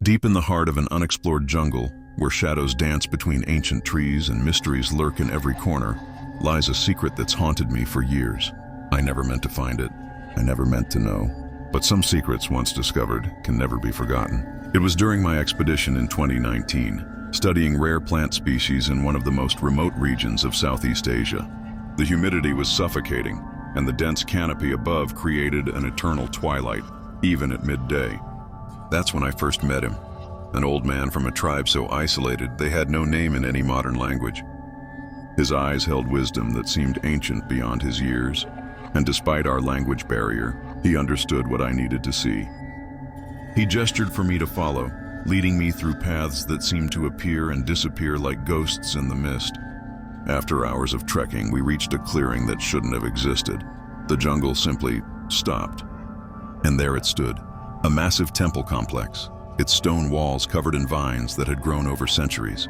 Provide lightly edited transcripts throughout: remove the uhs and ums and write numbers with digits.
Deep in the heart of an unexplored jungle, where shadows dance between ancient trees and mysteries lurk in every corner, lies a secret that's haunted me for years. I never meant to find it. I never meant to know. But some secrets once discovered can never be forgotten. It was during my expedition in 2019, studying rare plant species in one of the most remote regions of Southeast Asia. The humidity was suffocating, and the dense canopy above created an eternal twilight, even at midday. That's when I first met him, an old man from a tribe so isolated they had no name in any modern language. His eyes held wisdom that seemed ancient beyond his years, and despite our language barrier, he understood what I needed to see. He gestured for me to follow, leading me through paths that seemed to appear and disappear like ghosts in the mist. After hours of trekking, we reached a clearing that shouldn't have existed. The jungle simply stopped. And there it stood, a massive temple complex, its stone walls covered in vines that had grown over centuries.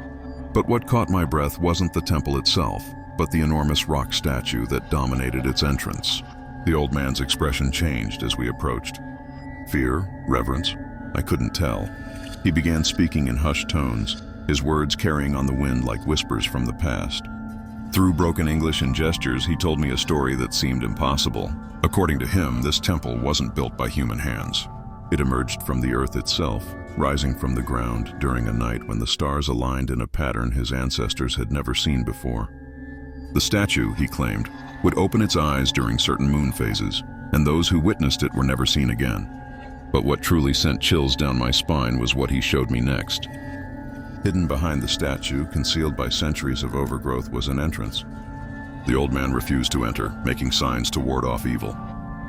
But what caught my breath wasn't the temple itself, but the enormous rock statue that dominated its entrance. The old man's expression changed as we approached. Fear, reverence, I couldn't tell. He began speaking in hushed tones, his words carrying on the wind like whispers from the past. Through broken English and gestures, he told me a story that seemed impossible. According to him, this temple wasn't built by human hands. It emerged from the earth itself, rising from the ground during a night when the stars aligned in a pattern his ancestors had never seen before. The statue, he claimed, would open its eyes during certain moon phases, and those who witnessed it were never seen again. But what truly sent chills down my spine was what he showed me next. Hidden behind the statue, concealed by centuries of overgrowth, was an entrance. The old man refused to enter, making signs to ward off evil.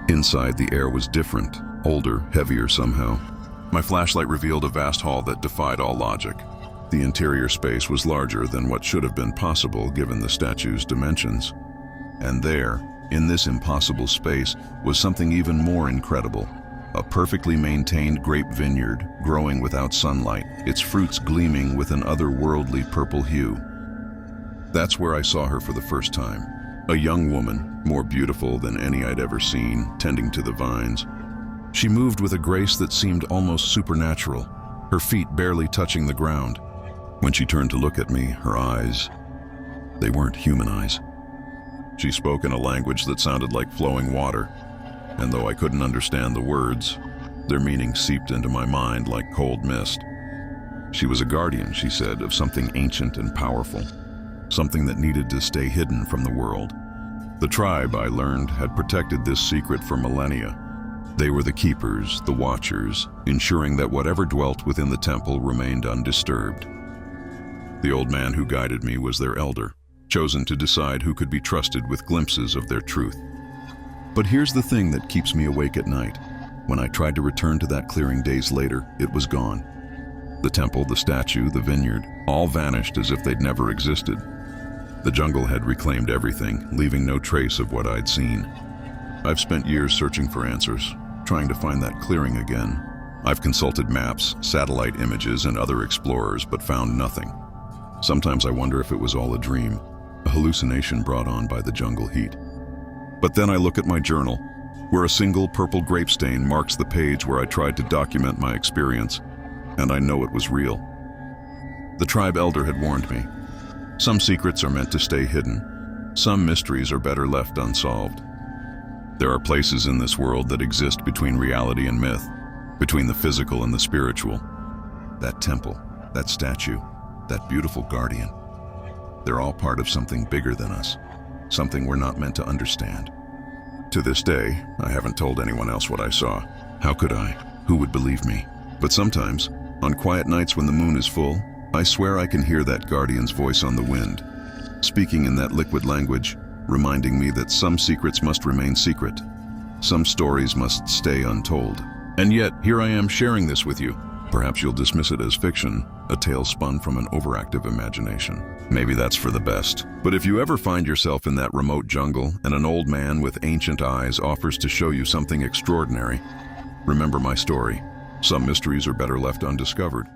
Inside, the air was different, older, heavier somehow. My flashlight revealed a vast hall that defied all logic. The interior space was larger than what should have been possible given the statue's dimensions. And there, in this impossible space, was something even more incredible. A perfectly maintained grape vineyard, growing without sunlight, its fruits gleaming with an otherworldly purple hue. That's where I saw her for the first time. A young woman, more beautiful than any I'd ever seen, tending to the vines. She moved with a grace that seemed almost supernatural, her feet barely touching the ground. When she turned to look at me, her eyes, they weren't human eyes. She spoke in a language that sounded like flowing water, and though I couldn't understand the words, their meaning seeped into my mind like cold mist. She was a guardian, she said, of something ancient and powerful, something that needed to stay hidden from the world. The tribe, I learned, had protected this secret for millennia. They were the keepers, the watchers, ensuring that whatever dwelt within the temple remained undisturbed. The old man who guided me was their elder, chosen to decide who could be trusted with glimpses of their truth. But here's the thing that keeps me awake at night. When I tried to return to that clearing days later, it was gone. The temple, the statue, the vineyard, all vanished as if they'd never existed. The jungle had reclaimed everything, leaving no trace of what I'd seen. I've spent years searching for answers, trying to find that clearing again. I've consulted maps, satellite images, and other explorers, but found nothing. Sometimes I wonder if it was all a dream, a hallucination brought on by the jungle heat. But then I look at my journal, where a single purple grape stain marks the page where I tried to document my experience, and I know it was real. The tribe elder had warned me. Some secrets are meant to stay hidden. Some mysteries are better left unsolved. There are places in this world that exist between reality and myth, between the physical and the spiritual. That temple, that statue, that beautiful guardian. They're all part of something bigger than us, something we're not meant to understand. To this day, I haven't told anyone else what I saw. How could I? Who would believe me? But sometimes, on quiet nights when the moon is full, I swear I can hear that guardian's voice on the wind, speaking in that liquid language, reminding me that some secrets must remain secret. Some stories must stay untold. And yet, here I am sharing this with you. Perhaps you'll dismiss it as fiction, a tale spun from an overactive imagination. Maybe that's for the best. But if you ever find yourself in that remote jungle and an old man with ancient eyes offers to show you something extraordinary, remember my story. Some mysteries are better left undiscovered.